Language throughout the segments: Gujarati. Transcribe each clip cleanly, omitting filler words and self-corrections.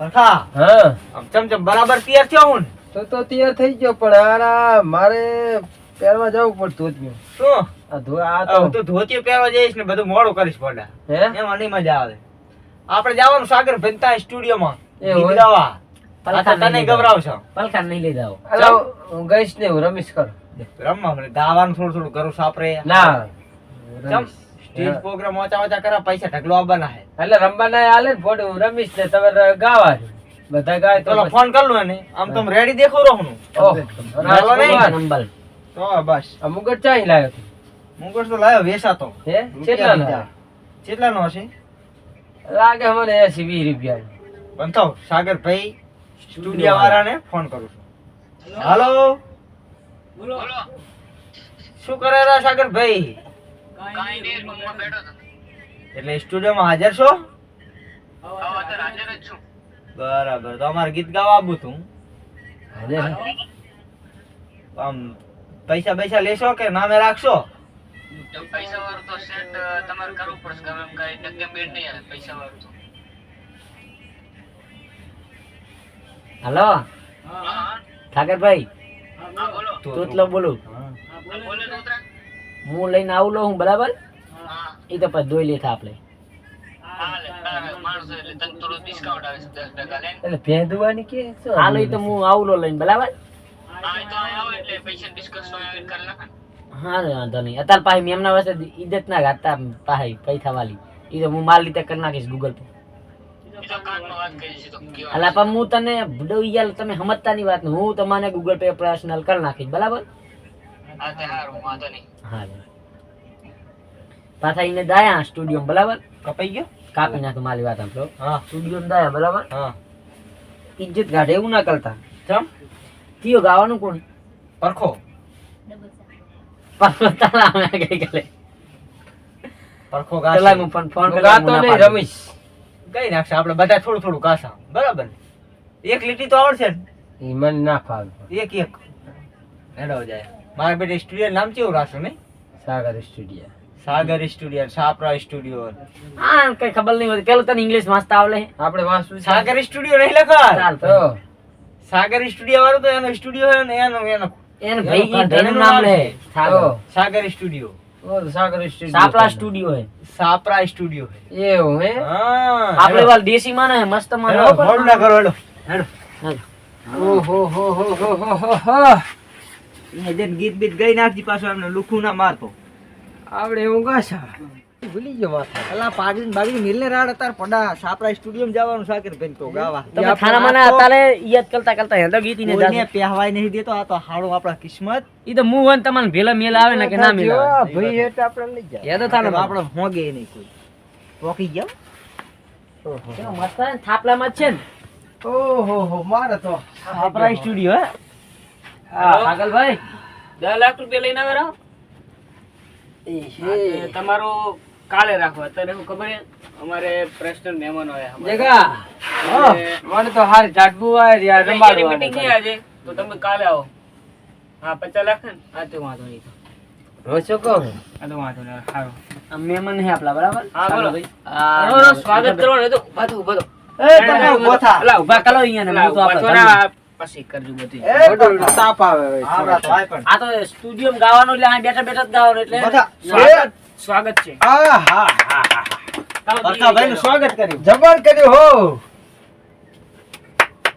હા આમ ચમચમ બરાબર તૈયાર થયો હું તો તૈયાર થઈ ગયો પણ આ મારે પહેરવા જવું પડતું શું આ તો તું ધોતી પહેરવા જઈશ ને બધું મોડું કરીશ પડે હે એમાં નહીં મજા આવે આપણે જવાનું સાગર ભંતા સ્ટુડિયોમાં એ હોય. દવા તને ગભરાવશો પલકા નહીં લઈ જાવ. અલા, હું ગઈશ ને હું રમીશ કરું રમવા મને દાવાનું થોડું થોડું કરું સાપરે ના ચમ સ્ટેજ પ્રોગ્રામ ઓચા ઓચા કરા પૈસા ઢગલો આવવાના હે એટલે રમવા ના હાલે ને ફોટો હું રમીશ ને તમે ગાવા છે. બધા ગાય તો ચલો ફોન કર લો એને આમ તો રેડી દેખો રહું ઓહ, હાલો નહીં. નંબર તો બસ આ મુગટ ચાઈ લાવ્યો તું? મુંગોસ તો લાયો વેસાતો હે કેટલા ના કેટલાનો હશે લાગે મને 80-20 રૂપિયા બનતો સાગર ભાઈ સ્ટુડિયો વાળાને ફોન કરું છું હાલો બોલો શું કરે રા સાગર ભાઈ કાઈ નહીં રૂમમાં બેઠો હતો. એટલે સ્ટુડિયોમાં હાજર છો હા અત્યારે હાજર જ છું. બરાબર તો અમારે ગીત ગાવા આવું તું આમ પૈસા પૈસા લેશો કે નામે રાખશો પૈસા વાળું તો સેટ તમારે કરવું પડશે ગમે એમ કઈ ટકે બેડ નહીં આવે પૈસા વાળું તો. હાલો હા ઠાકરભાઈ હા બોલો. તોતલો બોલું હા. બોલે તો ઉતરા. હું લઈને આવું લો હું બરાબર હા એ તો પછી દોઈ લેતા આપણે હા લે તારા માણસો એટલે તને થોડું ડિસ્કાઉન્ટ આવે છે 10% લે. એટલે ભેંદવાની કે શું? હાલો એ તો હું આવું લો લઈને બરાબર હા એ તો અહીં આવો એટલે પૈસા ડિસ્કસ કરી નાખે. હા વાંધો નહીં અત્યારે પાછી મેં એમના પાસે ઇજ્જત ના ગાતા પાછી પૈસા વાલી એ તો હું માલ રીતે કરી નાખીશ ગૂગલ પે એ તો કાનમાં વાત કરી છે તો કેવા. અલા પણ હું તને ભૂડવી યાર તમે સમજતાની વાત નહીં હું તમને ગૂગલ પે પર્સનલ કરી નાખીશ બરાબર હા તે હારું વાંધો નહીં. હા પાછા એને દાયા સ્ટુડિયો બરાબર કપાઈ ગયો કાપી નાખો મારી વાત આપણો હા સ્ટુડિયો દાયા બરાબર હા ઇજ્જત ગાઢે એવું ના કરતા ચમ કયો ગાવાનું કોણ પરખો પરખો પેલા ગાશે હું પણ ફોન હું ગાતો નહીં રમીશ કઈ નાખશે આપણે બધા થોડું થોડું ગાસા બરાબર એક લીટી તો આવડશે ને? ઈ મને ના ફાવે એક એક હેડો જાય મારા બેટા સ્ટુડિયો નામ કેવું રાખશો ને સાગર સ્ટુડિયો સાગર સ્ટુડિયો સાપરા સ્ટુડિયો હા કઈ ખબર નહીં હોતી પેલું તને ઇંગ્લિશ વાંચતા આવડે આપણે વાંચવું છે? સાગર સ્ટુડિયો નહીં લખા ચાલ તો સાગર સ્ટુડિયો વાળું તો એનો સ્ટુડિયો હે ને એનો એને ભાઈ ભાઈનું નામ લે તો સાગર સ્ટુડિયો ઓ તો સાગર સ્ટુડિયો સાપલા સ્ટુડિયો હે સાપરા સ્ટુડિયો હે એવું હે હા આપણે વાલ દેશી માં હે મસ્ત માં હેડો, મોડું ના કરો હેડો ઓહો હો હો હો હો હો હો ગીત બીત ગઈ નાખજી પાછો એમને લુખું ના મારતો આવડે એવું ગાશા ભૂલી ગયો માથા અલા પાગડી બાગડી મિલને રાડ અતાર પડા સાપરા સ્ટુડિયો જવાનું સાકર બેન તો ગાવા તમે ખાના માના અત્યારે યાદ કરતા કરતા હેંધો ગીતી ને કોઈને પહેવાય નહીં દેતો આ તો હાડો આપણા કિસ્મત ઈ તો મું વન તમને ભેલા મેલ આવે ને કે ના મેલ આવે ભાઈ હેઠ આપણે લઈ જા યાદ થાને આપણે હોગે નહીં કોઈ પોકી ગયા ઓહો કેવો મસ્ત હે ને થાપલામાં જ છે ને ઓહો હો મારે તો સાપરા સ્ટુડિયો હે હા પાગલભાઈ 10 લાખ રૂપિયા લઈને આવે રહો એ તમારું કાલે રાખો અત્યારે હું ખબર હે અમારે પર્સનલ મહેમાન હોય જગા મને તો હાર જાગવું હોય યાર રમાડવાનું મીટિંગ નહીં આજે તો તમે કાલે આવો હા 50 લાખ ને આ તો વાંધો નહીં રોશો કહો આ તો વાંધો નહીં સારું આ મહેમાન હે આપલા બરાબર હા બોલો ભાઈ આ સ્વાગત કરવાનું તો ઉભા થો ઉભા થો એ તમે ઉભો થા અલા ઉભા કરો અહીંયા ને હું તો આપણે પછી કરજો બધી મોટો તાપ આવે આવડા તો આય પણ આ તો સ્ટુડિયો માં ગાવાનું એટલે આ બેઠા બેઠા જ ગાવાનું એટલે બધા સ્વાગત છે આ હા પરખા ભાઈનું સ્વાગત કર્યું જબર કર્યું હો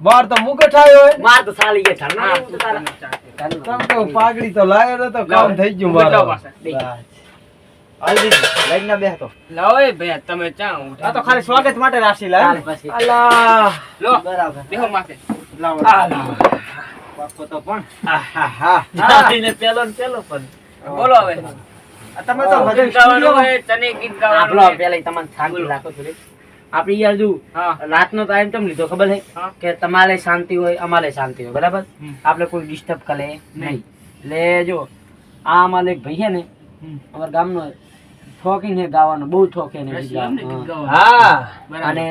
બાર તો મુકટ આવ્યો હે માર તો સાલી ગયા ઠરના તમ તો પાઘડી તો લાયો નતો કામ થઈ ગયું મારો હાલ દીધી લઈને ના બેહતો લાવો એ ભૈયા તમે ચા આ તો ખાલી સ્વાગત માટે રાખી લા પછી અલા લો બરાબર દેખો માથે લાવો પાકો તો પણ આહાહા નાખીને પેલો ને પેલો પણ બોલો હવે આ તમે તો ભજન ગીત ગાવાનું સ્ટુડિયો હોય તને ગીત ગાવાનું આપણો પેલા તમને શાંતિ રાખો થોડી આપણી યાર જો રાતનો ટાઈમ કેમ લીધો ખબર છે કે તમારે શાંતિ હોય અમારે શાંતિ હોય બરાબર આપણે કોઈ ડિસ્ટર્બ કરે નહીં એટલે જો આ અમારે એક ભાઈ છે ને અમારા ગામનો શોખીન છે ગાવાનો બહુ શોખીન છે ગીત ગાવાનો. હા અને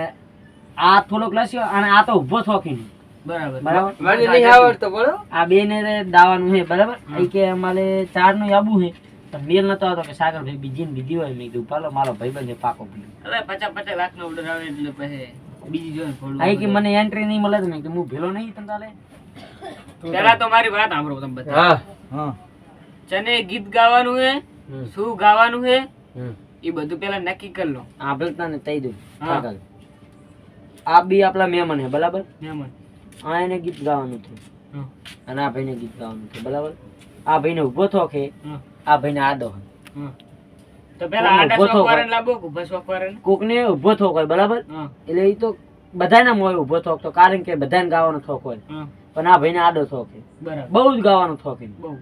આ થોડોક લસ્યો અને આ તો ઊભો શોખીન બરાબર મને નહીં આવડતો બોલો આ બે ને દાવાનું છે બરાબર ઈ કે અમારે 4 નું આબુ છે તો મેલ નતો આવતો કે સાગર ભાઈ બીજી ને બીજી હોય મેં કીધું પાલો મારો ભાઈ બંધ પાકો પીલો અરે 50-50 લાખ નો ઓર્ડર આવે એટલે પછી બીજી જો થોડું આઈ કે મને એન્ટ્રી નહીં મળે તો મેં કીધું હું ભેલો નહીં તને તાલે. પહેલા તો મારી વાત સાંભળો તમે બધા. હા હા ચને ગીત ગાવાનું હે, શું ગાવાનું હે હમ. એ બધું પેલા નક્કી કરી લો. આપણે તને તઈ દઉં હા. આગળ. આ બી આપણા મહેમાન હે બરાબર. મહેમાન. આ એને ગીત ગાવાનું છે હા. અને આ ભાઈને ગીત ગાવાનું છે બરાબર. આ ભાઈને ઊભો થોકે, હા. આ ભાઈને આડો હે. હા. તો પેલા આડા ઊભો થો સોકવારાને લાવો કે ઊભા સોકવારાને? કોકને ઊભો થોક હોય બરાબર. હા. એટલે એ તો બધાના મોય ઊભો થોક તો કારણ કે બધાને ગાવાનો થોક હોય. હા. પણ આ ભાઈને આડો થોક છે. બરાબર. બહુ જ ગાવાનો થોક છે. બહુ.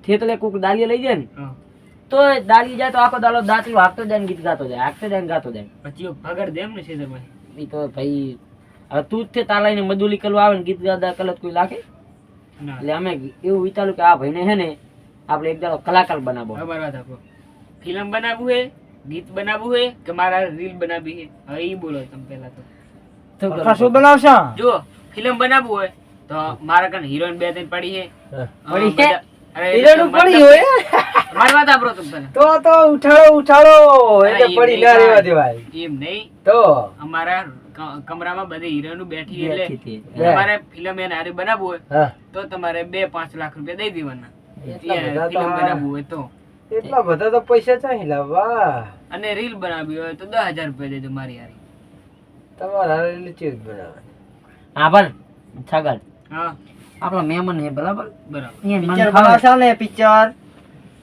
થેતલે કોક દાલીએ લઈ જાય ને હા. તો દાલી જાય તો આખો દાડો દાંતલું હાંકતો જાય ને ગીત ગાતો જાય, હાંકતો જાય ને ગાતો જાય. પછી ઓ ભગડ દેમ ને સીધરમાં. એ તો ભાઈ હવે તું જ તે તાલાઈને મજૂરી કરવા આવે ને ગીત ગાતા કલત કોઈ લાગે. ના. એટલે અમે એવું વિચાર્યું કે આ ભાઈને હે ને આપણે એક દાડો કલાકાર બનાવો. બરાબર વાત આપો. ફિલ્મ બનાવવું હે, ગીત બનાવવું હે કે મારા રીલ બનાવવી હે? હવે ઈ બોલો તમે પહેલા તો. શું પરખા કરવું? શું બનાવશો? જો ફિલ્મ બનાવવું હોય તો મારા કને હિરોઈન બે ત્રણ પડી હે. હા. પડી બધા- હે? અરે હીરાનું મતલબ- પડી હોય મારી વાત આપરો તમે પહેલા. તો ઉઠાડો એટલે અરે, પડી એમ ના નહીં રહેવા થાય. દેવાય એમ નહીં, તો અમારા કમરામાં બધી હિરોઈનો બેઠી એટલે બેઠી હતી. તમારે ફિલ્મ એને હારે બનાવવું હોય હા તો તમારે 2-5 લાખ રૂપિયા દઈ દેવાના. એટલા બધા તો ફિલ્મ હા. બનાવવું હોય તો. એટલા બધા તો પૈસા ચાહી લાવવા અને રીલ બનાવવી હોય તો 10,000 રૂપિયા દેજો મારી હારી. તમારા હારે ચીજ બનાવવાની આભાર છગડ હા આપણા મહેમાન હે બરાબર. બરાબર. અહીંયા મન પિક્ચર ફાવે. બનાવશો ને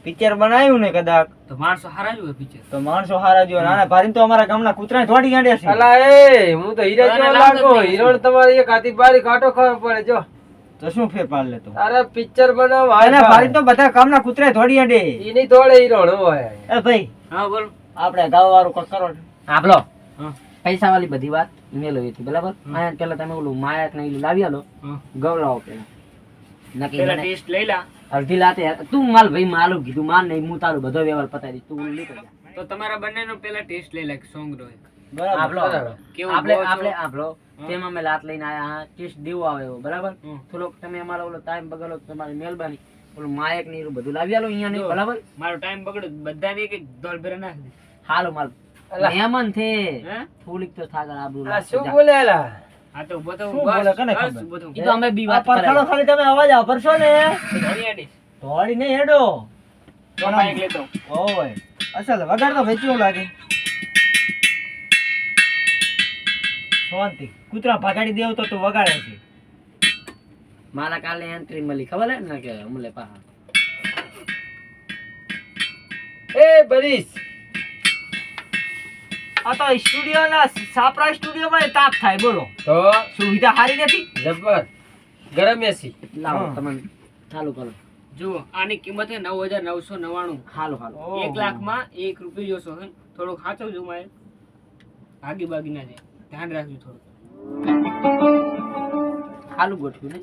પિક્ચર બનાવ્યું ને કદાચ તો માણસો હારા જ હોય પિક્ચર. તો માણસો હારા જો નાના ભારી તો અમારા ગામના કૂતરા થોડી ગાંડ્યા છે. અલા એ હું તો હીરા જેવો તને લાગો લાગતો જ નહીં. હીરો તમારી એક હાથી બારી કાંટો ખબર પડે જો તો શું ફેર પાડ લેતો તારે પિક્ચર બનાવ અને ભારી તો બધા ગામના કૂતરા થોડી ગાંડે. એની થોડે હીરો હોય એ ભાઈ હા બોલો. આપણે ગાવ વાળું કોક કરો. આપલો હા પૈસા વાળી બધી વાત મેલો હતી બરાબર. આયા પેલા તમે ઓલું માયક ને ઈ લાવી આલો હા. ગવલાવો પેલા નક્કી પેલા મને ટેસ્ટ લઈ લા. અડધી લાતે તું માલ ભાઈ માલું કીધું માર નહીં હું તારું બધો વ્યવહાર પતાવી દઈશ તું ઓલું નીકળ જા. તો તમારા બંનેનો પેલા ટેસ્ટ લઈ લા સોંગ નો એક. આપલો બરાબર. કેવું આપણે ગો છો? આપણે આપલો તેમાં મેં લાત લઈને આયા હા ટેસ્ટ દેવો આવે એવો બરાબર. હમ. થોડોક તમે અમારો ઓલો ટાઈમ બગાડો તો તમારી મહેરબાની ઓલું માયક ને એવું બધું લાવી આલો અહીંયા નહીં જો. બરાબર. મારો ટાઈમ બગડ્યો બધાને એક એક દોલ ભેરા નાખી દે. હાલો માલ અલા. મહેમાન છે હે? થોડીક તો થાગર આબરૂ આ રાખજો. શું જા. બોલે એલા આ તો ઉભો તો શું બસ, બોલે? કને બસ ખબર? ઉભો તો. ઈ તો અમે બી આ વાત પરખાડો કરાવી. ખાલી તમે અવાજ આપરશો ને ઘણી આડી. ધોળી નહીં હેડો. તો માઈક લેતો. ઓય અસલ વગાડ તો વેચ્યો લાગે. શાંતિ કૂતરા ભગાડી દેવ તો તું વગાડે છે. મારા કાલે એન્ટ્રી મળી ખબર હે ને કે અમલે પાહા એ બરીશ આ તો સ્ટુડિયો ના સાપરા સ્ટુડિયો માં તાપ થાય બોલો. તો સુવિધા સારી નથી. જબર ગરમ એસી લાવો હા. તમે ચાલુ કરો. જુઓ આની કિંમત છે 9,999. હાલો હાલો 1 લાખમાં 1 રૂપિયો જોશો હે. થોડુંક સાચવજો મારે. ભાગી ભાગી ના જાય. ધ્યાન રાખજો થોડું. હાલું ગોઠવ્યું ને.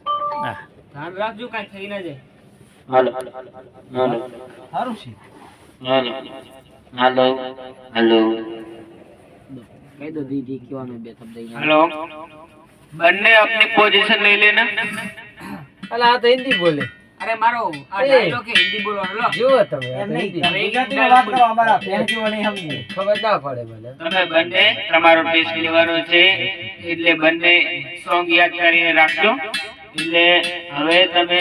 ધ્યાન રાખજો કાંઈ થઈ ના જાય. હાલો સારું છે. કહી દો દીદી કયો અમે બે શબ્દ અહીંયા. हेलो બંને अपनी पोजीशन ले लेना. અલા આ તો હિન્દી બોલે અરે મારો આ એ. ડાયલોગ કે હિન્દી બોલવાનો લો. જુઓ તમે આ એમ તો નહીં હિન્દી. તમે ગુજરાતીમાં વાત કરો અમારા પહેરજો નહીં સમજીએ. ખબર ના પડે મને તમે બંને તમારો ટેસ્ટ લેવાનો છે એટલે બંને સોંગ યાદ કરીને રાખજો. એટલે હવે તમે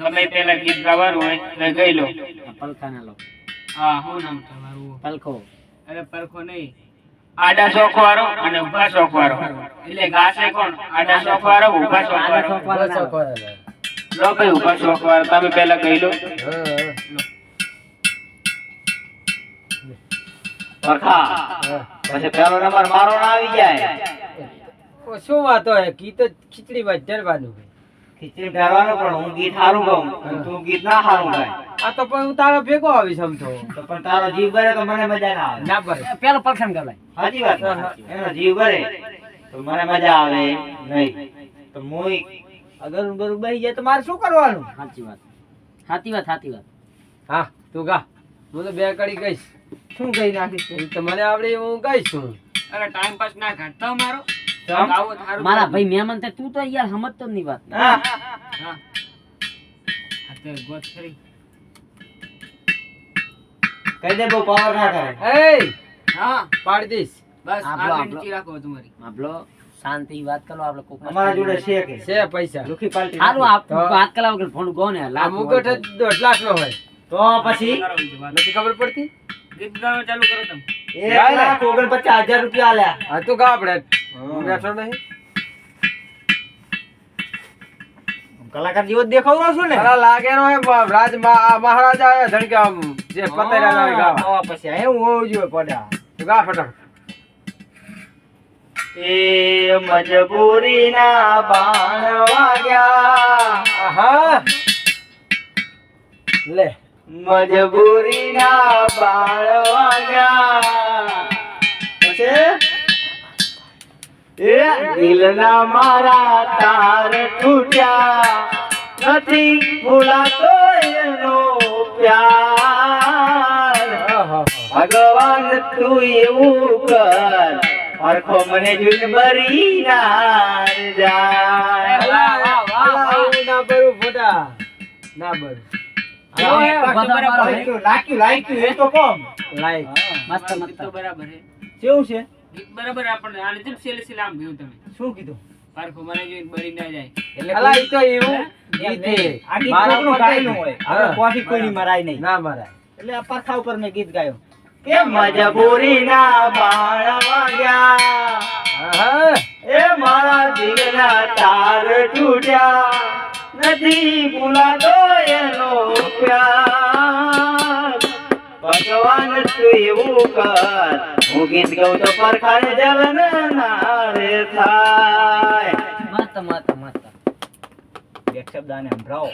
ગમે પેલા ગીત ગાવાનું હોય તો ગઈ લો. આ પલખાના લો. હા શું નામ તમારું? પલખો. અરે પરખો નહીં. આડા શોખ વાળો અને ઊભા શોખ વાળો. એટલે ગાશે કોણ? આડા શોખ વાળો, ઊભા શોખ આડા વાળો. શોખ વાળા બસ ના. કોરાના. લો ભાઈ ઊભા શોખ વાળો તમે પેલા ગઈ લો. હા પરખા હા પછી પેલો નંબર મારો ના આવી જાય. ઓ શું વાત હોય ગીત જ ખીચડીમાં જ જરવાનું હોય. ખીચડી કરવાનો પણ હું ગીત સારું ગાઉં અને તું ગીત ના સારું ગાય આ તો પણ હું તારો ભેગો આવીશ સમજો તો પણ તારો જીવ ભરે તો મને મજા ના આવે. ના પડે પેલો પલખાન ગવાય. સાચી વાત. એનો જીવ ભરે તો મને મજા આવે નહીં. તો મોય અગર ગરું બેસી જાય તો મારે શું કરવાનું? સાચી વાત સાચી વાત સાચી વાત. હા તું ગા હું તો બે કડી ગઈશ શું કહી નાખીશ તું? એ તો મને આવડે એવું હું ગઈશ હું અરે ટાઈમ પાસ ના કાઢતા મારો. ચમ? ગાવો તો સારું મારા ગાવું. ભાઈ મહેમાન તે તું તો યાર સમજતો જ નહીં વાત. હા હા અત્યારે ગોત ખરી. કહી દે બહુ પાવર ના કરે. એ હા પાડી દઈશ બસ આપણો- આગળ આપણો. નીચે રાખો તમારી. આપણો શાંતિ વાત કરો આપણે કોક અમારા જોડે છે કે છે પૈસા લુખી પાલટી સારું નથી. આપ વાત કરવા વગર ફોન કહો ને આ લાખ મુગટ જ 1.5 લાખ નો હોય તો પછી કરો બીજું વાત. નથી ખબર પડતી ગીત ગાવાનું ચાલુ કરો તમે. 1,49,000 રૂપિયા આલ્યા. આ તો ગા આપણે હું બેઠો નહીં કલાકાર જેવો જ દેખાવરો છું ને તારા લાગે નો હે મહારાજા આયા ધણકે આમ જે પતેરા ના હોય ગાવા તો પછી હું હોવું જોઈએ પડ્યા તો ગા ફટાફટ એ મજબૂરીના બાણ વાગ્યા આહા લે મજબૂરીના બાણ વાગ્યા પછી એ દિલના મારા તાર તૂટ્યા નથી ભૂલાતો એનો પ્યાર આહા ભગવાન તું એવું કર અરખો મને જોઈને મરી ના જાય એવું ના બરું ફોટા ના બરું લાગ્યું એ તો કોમ લાઈક મસ્ત ગીત મસ્ત તો બરાબર છે. કેવું છે ગીત બરાબર આપણને આને જેમ સેલે સેલે આમ ગયું તમે. શું કીધું પારખો મને જોઈને બરી ના જાય. અલા ઈ તો એવું ગીત છે આ ગીત મારા કોકનું ઉપર ગાયેલું હોય આપણે હા. કોફી કોઈની મરાય નહીં ના મારા એટલે આ પરખા ઉપર મેં ગીત ગાયું કે મજબૂરીના બાણ વાગ્યા આહા એ મારા દિલના તાર તૂટ્યા નથી ભૂલાતો એનો પ્યાર ભગવાન તું એવું કર હું ગીત ગાઉં તો પરખાને જલન ના રે થાય મસ્ત મસ્ત મસ્ત એક શબ્દ આને સંભળાવો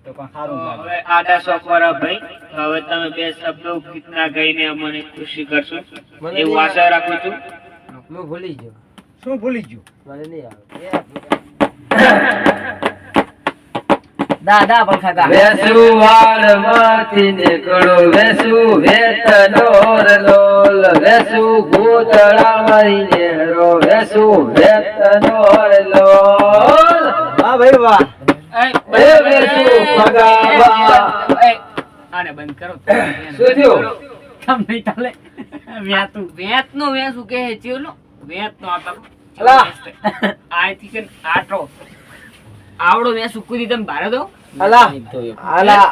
તો કોઈ સારું લાગે હવે આડા સોફવાળા ભાઈ હવે તમે બે શબ્દો ગીતના ગાઈને અમને ખુશી કરશો મને એવું આશા રાખું છું હું ભૂલી ગયો શું ભૂલી ગયું મને નહીં આવે દાદા પંખા દા વેસુ વાળમાંથી નીકળો વેસુ વેતનોર લોલ વેસુ ગોતળામાં નેરો વેસુ વેતનોર લોલ વાહ ભાઈ વાહ એ વેસુ ભગાવા આને બંધ કરો. શું થયું કમ નહીં ચાલે વેચનું વેચું કહે છે ચેવલો? વેચનો આ તમે. અલા. આયથી કે આટલો આવડો વેચું કૂદી તમે ભારે દો. અલા અલા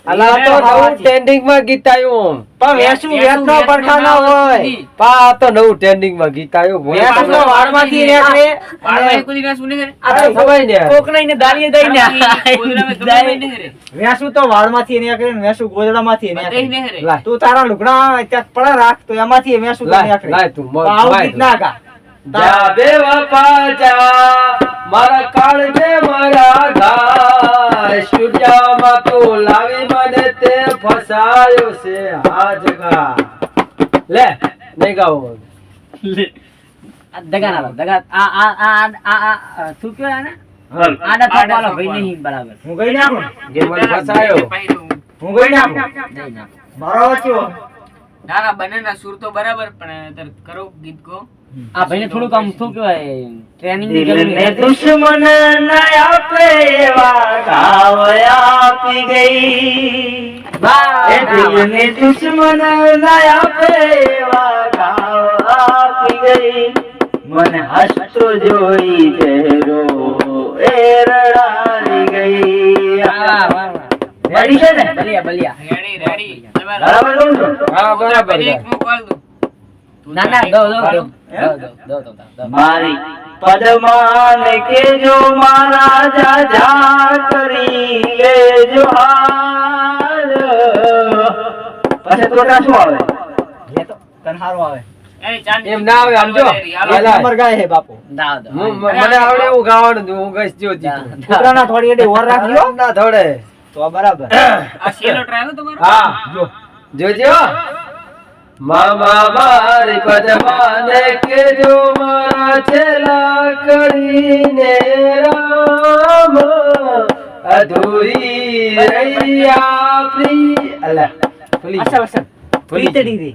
અલા તો નવું ટ્રેન્ડિંગ માં ગીત આવ્યું પણ વેસુ વેસનો પરખા ના હોય પા તો નવું ટ્રેન્ડિંગ માં ગીત આવ્યું વેસનો વાળમાંથી નીકળે વાળમાં એક કૂદી વેચું નહીં કરે. આ તો ખબર ને કોકનાઈને દાળીએ દઈને ગોદડામાં ગમે તે નહીં કરે. વેસુ તો વાળમાંથી નીકળે ને વેસુ ગોદડામાંથી બધે નીકળે નહીં કરે. લાય તું તારા લુગડા ત્યાં પડે રાખ તો એમાંથી વેસુ તો લાય નીકળે લાય તું પણ આવું ગીત ના ગા જા બે વફા જા મારા કાળજે મારા ઘા સૂર્યામાં તું લાવી મને તે ફસાયો છે આ જગા લે નહીં ગાવો દગા ના લાવ, દગા આ શું કહેવાય આને? આડા થાપાવાળો ભાઈ નહીં બરાબર. હું ગઈ નાખું જે મને ફસાયો હું ગઈ નાખું નહીં ના. મારો વચ્ચે ના ના બંનેના સુર તો બરાબર પણ અત્યારે કરો ગીત ગો. આ ભાઈને થોડુંક આમ શું કહેવાય ટ્રેનિંગ ની જરૂર દિલને છે. દુશ્મન ન આપે એવા ઘાવ આપી ગઈ એ દિલને દુશ્મન ન આપે એવા ઘાવ આપી ગઈ મને હસતો જોઈ ચહેરો એ રડાવી ગઈ વાહ, વાહ, વાહ. રેડી છે ને બલિયા બલિયા. રેડી રેડી બરાબર કહું છું? હા બરાબર એક નું કોલ દો. ના ના દો દો દો દો દો દો. મારી પદમાન કેજો મારા જાજા કરી લેજો હાલ પછી તોટા શું આવે લે તો તને હારું આવે એની ચાંદી એમ ના આવે, આમ જો. હાલો. હાલો. નંબર ગાય હે બાપુ દાવ દો. મને આવડે એવું ગાવાનું હું ગઈશ જો જીતું કૂતરાના થોડી એડી ઓર રાખજો ના થોડે તો બરાબર આ સેલો ટ્રાય તમારો. હા જો જોજો મામા મારી પદમાને કેજો મારા છેલા કરીને રામ અધૂરી રહી આપણી અલા ભૂલી અસલ અસલ ભૂલી પીતડી રી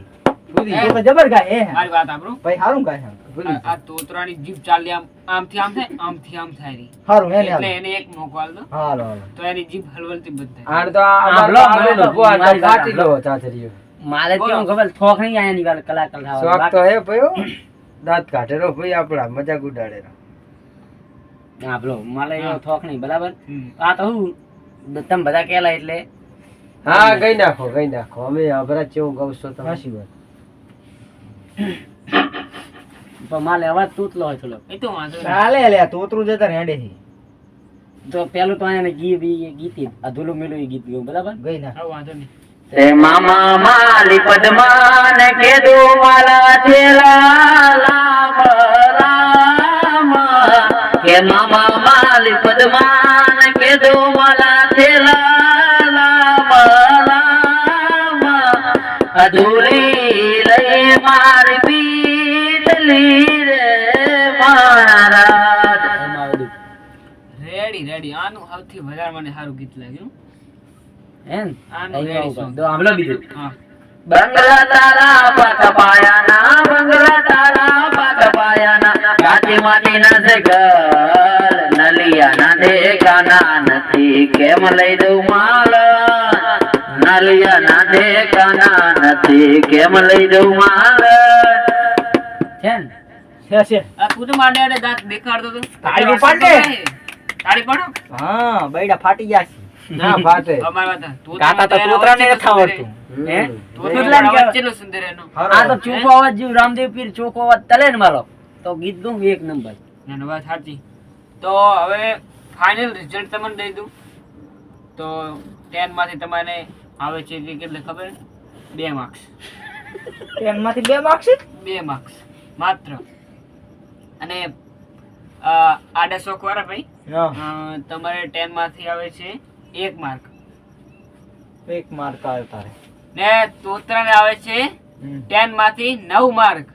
ભૂલી એ તો જબર ગાય હે મારી વાત સાંભળો. ભાઈ હારું ગાય હે ભૂલી આ તોતરાની જીભ ચાલી આમથી આમ થાય આમથી આમ થાય રી. હારું હે ને એટલે એને એક મોકો આલ દો હાલો હાલો તો એની જીભ હલવલતી બંધ થાય. આણ તો અમાર લો, તો મને તો ભૂવા મારી વાત કાટી લો ચાચરીઓ મારે કેવું ખબર થોક નહીં આયા ની કલાકાર શોખ તો હે ભયો દાંત કાઢેલો ભાઈ આપડા મજાક ઉડાડેલો. હા બોલો મારે એવો થોક નહીં બરાબર. આ તો હું તમે બધા કેલા એટલે હા ગઈ નાખો અમે અભરા ચેવું ગાવ છો તમે. સાચી વાત. પણ મારે અવાજ તૂટલો હોય થોડો. એ તો વાંધો નહીં. ચાલે લે તોતરું જતા રેડે થી તો પેલું તો એને ગીત અધૂરું મેલું ગીત ગયું બરાબર. ગઈ ના હવે વાંધો નહીં. તે મામા માલી પદ્માને કીધું માલા થેલા લાવ રામ કે મામા માલી પદ્માને કીધું માલા થેલા લાવ રામ અધૂરી લઈ મારી પીતલી રે મહારાજ. એમાં બધું રેડી આનું સૌથી વધારે મને સારું ગીત લાગ્યું. હે ને? આનું અહીં રેડી આવું song. તો સાંભળો બીજું. હા બંગલા તારા પાક પાયાના બંગલા તારા પાક પાયાના કાચી માટીના છે ઘર નલિયાના દેખાના નથી કેમ લઈ દઉં માલ નલિયાના દેખાના નથી કેમ લઈ દઉં માલ. છે ને? છે આ કુટુંબ આડે આડે દાંત દેખાડતો તો તાળી પાડે. તાળી પાડો. હા બૈડા ફાટી ગયા છે. ના ફાટે. અમારી વાત હા. કાકા તો તોતરાને નથી આવડતું. હે? તોતરાનો તોતરાને અવાજ કેવા- કેટલો સુંદર એનો. આ તો ચોખ્ખો અવાજ જેવું રામદેવ પીર ચોખ્ખો અવાજ તલે ને મારો તો ગીત ગયું એક નંબર. ના, ના, વાત સાચી. તો હવે ફાઇનલ રિઝલ્ટ તમને દઈ દઉં તો 10 માંથી તમારે આવે છે જે કેટલે ખબર 2 માર્ક્સ. એમાંથી 2 માર્ક્સ છે. 2 માર્ક્સ માત્ર. અને આડા શોખ વાળા ભાઈ તમારે 10 માંથી આવે છે 1 માર્ક એક માર્ક આવે તારે. ને તોતરાને આવે છે 10 માંથી 9 માર્ક.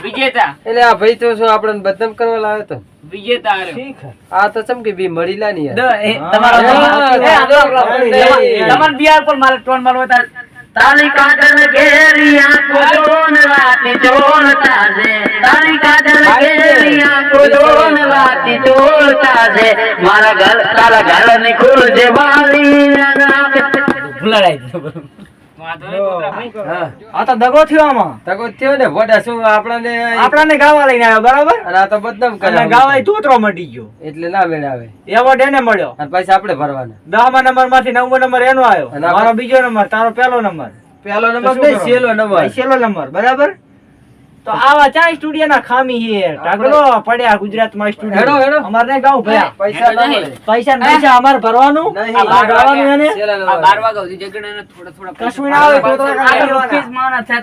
વિજેતા એટલે આ ભાઈ તો શું આપણને બદનામ કરવા લાવ્યો તો. વિજેતા હાર્યો. ઠીક છે. આ તો ચમકી બી મળીલા ની યાર. તમારો હા. તમારે બિહાર પર મારે ટોન મારવો તાર તાળી કાજલ ઘેરી આંખો જોન રાતી ચોળતા છે તાળી કાજલ ઘેરી આંખો જોન રાતી ચોળતા છે મારા ઘર તારા ઘર ની ખુરજે વાલી ભૂલાઈ દીધું. વાંધો નહીં, તોતરા ભાઈ. હા આ તો દગો થયો આમાં. તકો થયો ને વડા શું આપણાને આપણાને ગાવા લઈને આવ્યો બરાબર. અને આ તો બદનામ અને કરે ગાવા તોતરો મટી ગયો. એટલે ના મેળાવે એવોર્ડ એને મળ્યો. અને પૈસા આપણે ભરવાના. 10મા નંબર માંથી 9મો નંબર એનો આવ્યો. અને આપણે- મારો બીજો નંબર, તારો પહેલો નંબર. પહેલો તો નંબર શું નહીં કરવાનું? છેલ્લો નંબર. ભાઈ છેલ્લો નંબર બરાબર. તો આવા ચાય સ્ટુડિયો ના ખામી છે. ઢગલો પડ્યા ગુજરાતમાં હેડો, સ્ટુડિયો. હેડો. અમારે નહીં ગાવું ભયા. પૈસા ના નહીં. મળે. પૈસા ને પૈસા અમારે ભરવાનું. નહીં. આ બહાર ગાવાનું એને. છેલ્લા આ નંબર. 12 વાગ્યા સુધી જગડે થોડા થોડા કશું ના આવે, તોતરા આ તો કાઢી રૂપીસ માણસ છે.